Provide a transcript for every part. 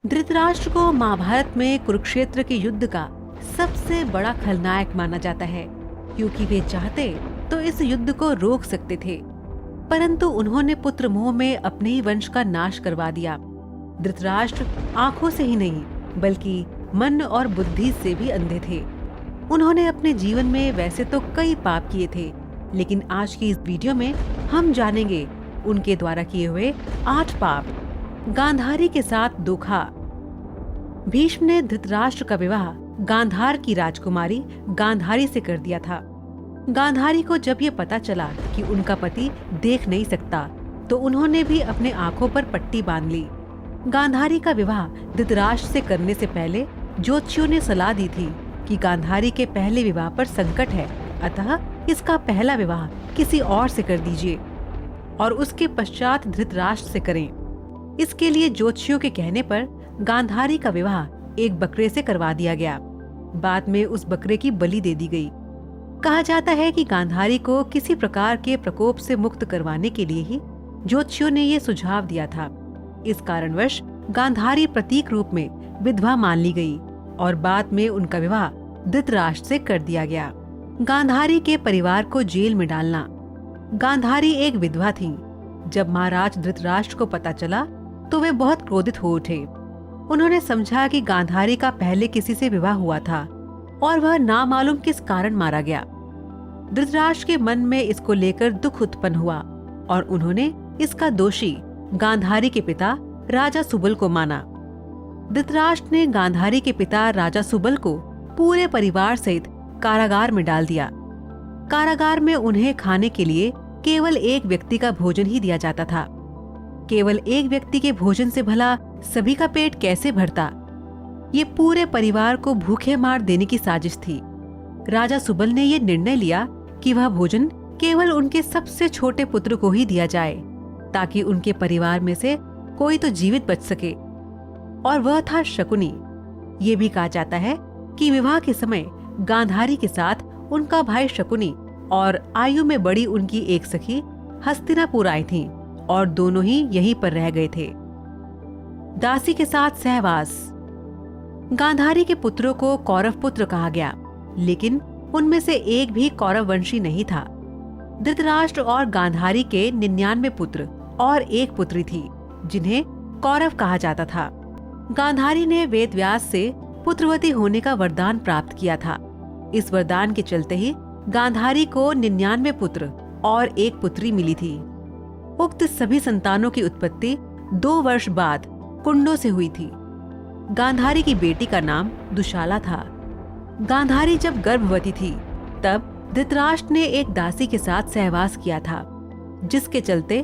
धृतराष्ट्र को महाभारत में कुरुक्षेत्र के युद्ध का सबसे बड़ा खलनायक माना जाता है, क्योंकि वे चाहते तो इस युद्ध को रोक सकते थे, परंतु उन्होंने पुत्र मोह में अपने ही वंश का नाश करवा दिया। धृतराष्ट्र आंखों से ही नहीं बल्कि मन और बुद्धि से भी अंधे थे। उन्होंने अपने जीवन में वैसे तो कई पाप किए थे, लेकिन आज की इस वीडियो में हम जानेंगे उनके द्वारा किए हुए 8 पाप। गांधारी के साथ धोखा। भीष्म ने धृतराष्ट्र का विवाह गांधार की राजकुमारी गांधारी से कर दिया था। गांधारी को जब ये पता चला कि उनका पति देख नहीं सकता, तो उन्होंने भी अपने आंखों पर पट्टी बांध ली। गांधारी का विवाह धृतराष्ट्र से करने से पहले ज्योतिषियों ने सलाह दी थी कि गांधारी के पहले विवाह पर संकट है, अतः इसका पहला विवाह किसी और से कर दीजिए और उसके पश्चात धृतराष्ट्र से करें। इसके लिए ज्योतिषियों के कहने पर गांधारी का विवाह एक बकरे से करवा दिया गया। बाद में उस बकरे की बलि दे दी गई। कहा जाता है कि गांधारी को किसी प्रकार के प्रकोप से मुक्त करवाने के लिए ही ज्योतिषियों ने ये सुझाव दिया था। इस कारणवश गांधारी प्रतीक रूप में विधवा मान ली गई और बाद में उनका विवाह धृतराष्ट्र से कर दिया गया। गांधारी के परिवार को जेल में डालना। गांधारी एक विधवा थी। जब महाराज धृतराष्ट्र को पता चला तो वे बहुत क्रोधित हो उठे। उन्होंने समझा कि गांधारी का पहले किसी से विवाह हुआ था और वह नामालूम किस कारण मारा गया। धृतराष्ट्र के मन में इसको लेकर दुख उत्पन्न हुआ और उन्होंने इसका दोषी गांधारी के पिता राजा सुबल को माना। धृतराष्ट्र ने गांधारी के पिता राजा सुबल को पूरे परिवार सहित कारागार में डाल दिया। कारागार में उन्हें खाने के लिए केवल एक व्यक्ति का भोजन ही दिया जाता था। केवल एक व्यक्ति के भोजन से भला सभी का पेट कैसे भरता? ये पूरे परिवार को भूखे मार देने की साजिश थी। राजा सुबल ने ये निर्णय लिया कि वह भोजन केवल उनके सबसे छोटे पुत्र को ही दिया जाए, ताकि उनके परिवार में से कोई तो जीवित बच सके, और वह था शकुनी। ये भी कहा जाता है कि विवाह के समय गांधारी के साथ उनका भाई शकुनी और आयु में बड़ी उनकी एक सखी हस्तिनापुर आई थीं और दोनों ही यहीं पर रह गए थे। दासी के साथ सहवास। गांधारी के पुत्रों को कौरव पुत्र कहा गया, लेकिन उनमें से एक भी कौरव वंशी नहीं था। धृतराष्ट्र और गांधारी के 99 पुत्र और एक पुत्री थी, जिन्हें कौरव कहा जाता था। गांधारी ने वेदव्यास से पुत्रवती होने का वरदान प्राप्त किया था। इस वरदान के चलते ही गांधारी को 99 पुत्र और एक पुत्री मिली थी। उक्त सभी संतानों की उत्पत्ति 2 वर्ष बाद कुंडों से हुई थी। गांधारी की बेटी का नाम दुशाला था। गांधारी जब गर्भवती थी तब धृतराष्ट्र ने एक दासी के साथ सहवास किया था, जिसके चलते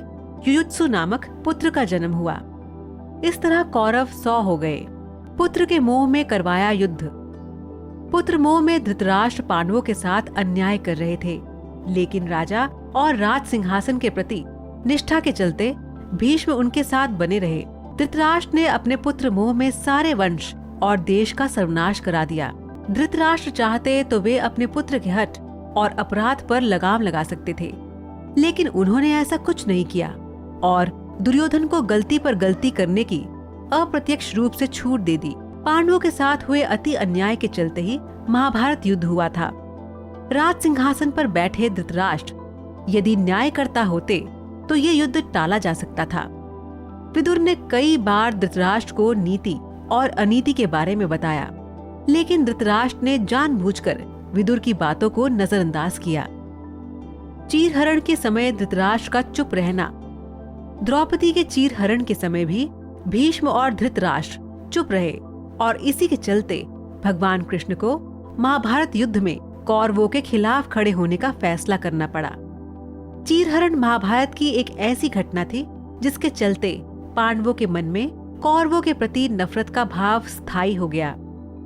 युयुत्सु नामक पुत्र का जन्म हुआ। इस तरह कौरव 100 हो गए। पुत्र के मोह में करवाया युद्ध। पुत्र मोह में धृतराष्ट्र पांडवों के साथ अन्याय कर रहे थे, लेकिन राजा और राज सिंहासन के प्रति निष्ठा के चलते भीष्म उनके साथ बने रहे। धृतराष्ट्र ने अपने पुत्र मोह में सारे वंश और देश का सर्वनाश करा दिया। धृतराष्ट्र चाहते तो वे अपने पुत्र के हठ और अपराध पर लगाम लगा सकते थे, लेकिन उन्होंने ऐसा कुछ नहीं किया और दुर्योधन को गलती पर गलती करने की अप्रत्यक्ष रूप से छूट दे दी। पांडवों के साथ हुए अति अन्याय के चलते ही महाभारत युद्ध हुआ था। राज सिंहासन पर बैठे धृतराष्ट्र यदि न्याय करता होते तो ये युद्ध टाला जा सकता था। विदुर ने कई बार धृतराष्ट्र को नीति और अनीति के बारे में बताया, लेकिन धृतराष्ट्र ने जानबूझकर विदुर की बातों को नजरअंदाज किया। चीरहरण के समय धृतराष्ट्र का चुप रहना। द्रौपदी के चीरहरण के समय भी भीष्म और धृतराष्ट्र चुप रहे और इसी के चलते भगवान कृष्ण को महाभारत युद्ध में कौरवों के खिलाफ खड़े होने का फैसला करना पड़ा। चीरहरण महाभारत की एक ऐसी घटना थी जिसके चलते पांडवों के मन में कौरवों के प्रति नफरत का भाव स्थायी हो गया।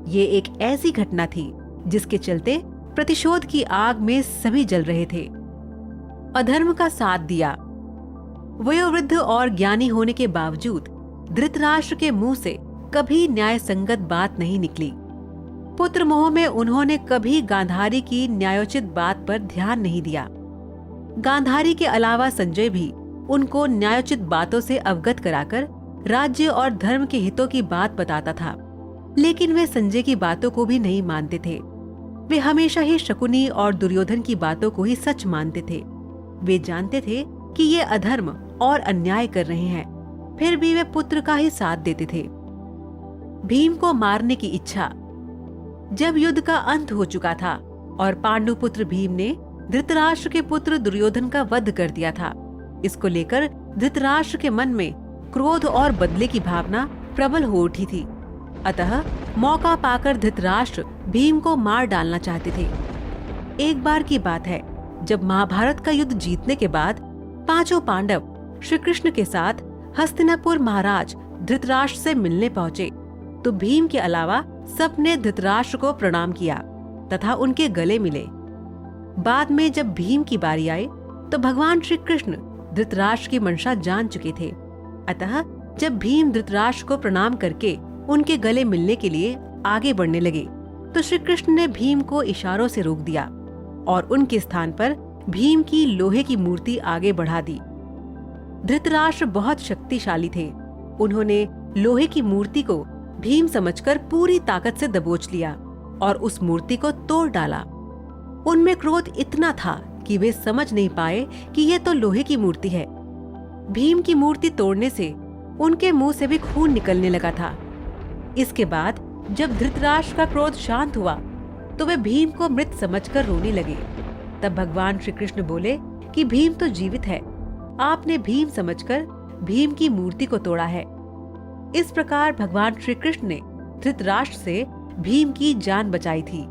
ये एक ऐसी घटना थी जिसके चलते प्रतिशोध की आग में सभी जल रहे थे। अधर्म का साथ दिया। वयोवृद्ध और ज्ञानी होने के बावजूद धृतराष्ट्र के मुंह से कभी न्याय संगत बात नहीं निकली। पुत्र मोह में उन्होंने कभी गांधारी की न्यायोचित बात पर ध्यान नहीं दिया। गांधारी के अलावा संजय भी उनको न्यायोचित बातों से अवगत कराकर राज्य और धर्म के हितों की बात बताता था, लेकिन वे संजय की बातों को भी नहीं मानते थे। वे हमेशा ही शकुनी और दुर्योधन की बातों को ही सच मानते थे। वे जानते थे कि ये अधर्म और अन्याय कर रहे हैं, फिर भी वे पुत्र का ही साथ देते थे। भीम को मारने की इच्छा। जब युद्ध का अंत हो चुका था और पांडु पुत्र भीम ने धृतराष्ट्र के पुत्र दुर्योधन का वध कर दिया था, इसको लेकर धृतराष्ट्र के मन में क्रोध और बदले की भावना प्रबल हो उठी थी। अतः मौका पाकर धृतराष्ट्र भीम को मार डालना चाहते थे। एक बार की बात है, जब महाभारत का युद्ध जीतने के बाद पांचों पांडव श्री कृष्ण के साथ हस्तिनापुर महाराज धृतराष्ट्र से मिलने पहुंचे, तो भीम के अलावा सबने धृतराष्ट्र को प्रणाम किया तथा उनके गले मिले। बाद में जब भीम की बारी आई, तो भगवान श्री कृष्ण धृतराष्ट्र की मंशा जान चुके थे। अतः जब भीम धृतराष्ट्र को प्रणाम करके उनके गले मिलने के लिए आगे बढ़ने लगे, तो श्री कृष्ण ने भीम को इशारों से रोक दिया और उनके स्थान पर भीम की लोहे की मूर्ति आगे बढ़ा दी। धृतराष्ट्र बहुत शक्तिशाली थे। उन्होंने लोहे की मूर्ति को भीम समझकर पूरी ताकत से दबोच लिया और उस मूर्ति को तोड़ डाला। उनमें क्रोध इतना था कि वे समझ नहीं पाए कि ये तो लोहे की मूर्ति है। भीम की मूर्ति तोड़ने से उनके मुंह से भी खून निकलने लगा था। इसके बाद जब धृतराष्ट्र का क्रोध शांत हुआ, तो वे भीम को मृत समझकर रोने लगे। तब भगवान श्री कृष्ण बोले कि भीम तो जीवित है, आपने भीम समझकर भीम की मूर्ति को तोड़ा है। इस प्रकार भगवान श्री कृष्ण ने धृतराष्ट्र से भीम की जान बचाई थी।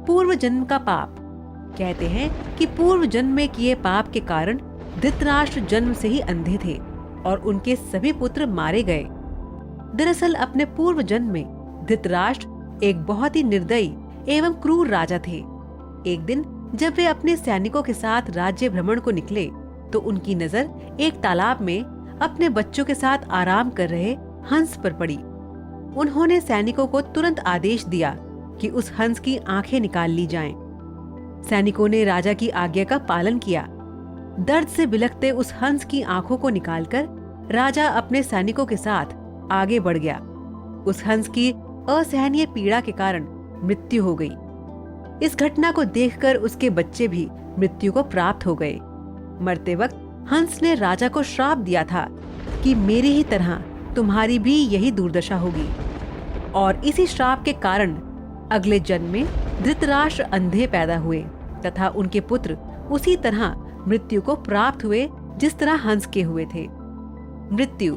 पूर्व जन्म का पाप। कहते हैं कि पूर्व जन्म में किए पाप के कारण धृतराष्ट्र जन्म से ही अंधे थे और उनके सभी पुत्र मारे गए। दरअसल अपने पूर्व जन्म में धृतराष्ट्र एक बहुत ही निर्दयी एवं क्रूर राजा थे। एक दिन जब वे अपने सैनिकों के साथ राज्य भ्रमण को निकले, तो उनकी नजर एक तालाब में अपने बच्चों के साथ आराम कर रहे हंस पर पड़ी। उन्होंने सैनिकों को तुरंत आदेश दिया कि उस हंस की आंखें निकाल ली जाएं। सैनिकों ने राजा की आज्ञा का पालन किया। दर्द से बिलखते उस हंस की आंखों को निकालकर राजा अपने सैनिकों के साथ आगे बढ़ गया। उस हंस की असहनीय पीड़ा के कारण मृत्यु हो गई। इस घटना को देखकर उसके बच्चे भी मृत्यु को प्राप्त हो गए। मरते वक्त हंस ने राजा को श्राप दिया था कि मेरी ही तरह तुम्हारी भी यही दुर्दशा होगी। और इसी श्राप के कारण अगले जन्म में धृतराष्ट्र अंधे पैदा हुए तथा उनके पुत्र उसी तरह मृत्यु को प्राप्त हुए जिस तरह हंस के हुए थे। मृत्यु।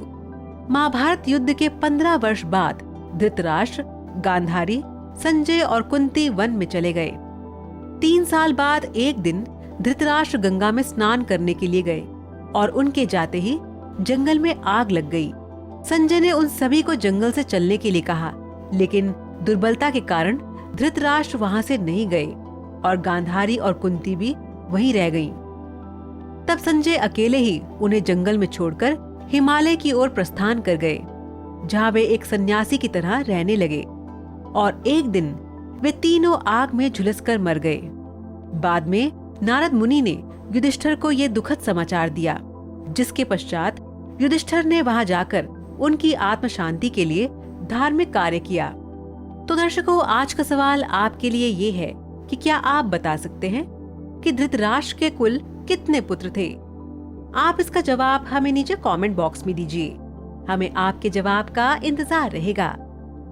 महाभारत युद्ध के 15 वर्ष बाद धृतराष्ट्र, गांधारी, संजय और कुंती वन में चले गए। 3 साल बाद एक दिन धृतराष्ट्र गंगा में स्नान करने के लिए गए और उनके जाते ही जंगल में आग लग गई। संजय ने उन सभी को जंगल से चलने के लिए कहा, लेकिन दुर्बलता के कारण धृतराष्ट्र वहां से नहीं गए और गांधारी और कुंती भी वहीं रह गईं। तब संजय अकेले ही उन्हें जंगल में छोड़कर हिमालय की ओर प्रस्थान कर गए, जहां वे एक सन्यासी की तरह रहने लगे। और एक दिन वे तीनों आग में झुलसकर मर गए। बाद में नारद मुनि ने युधिष्ठिर को ये दुखद समाचार दिया, जिसके पश्चात युधिष्ठिर ने वहां जाकर उनकी आत्म शांति के लिए धार्मिक कार्य किया। तो दर्शकों, आज का सवाल आपके लिए ये है कि क्या आप बता सकते हैं कि धृतराष्ट्र के कुल कितने पुत्र थे? आप इसका जवाब हमें नीचे कमेंट बॉक्स में दीजिए। हमें आपके जवाब का इंतजार रहेगा।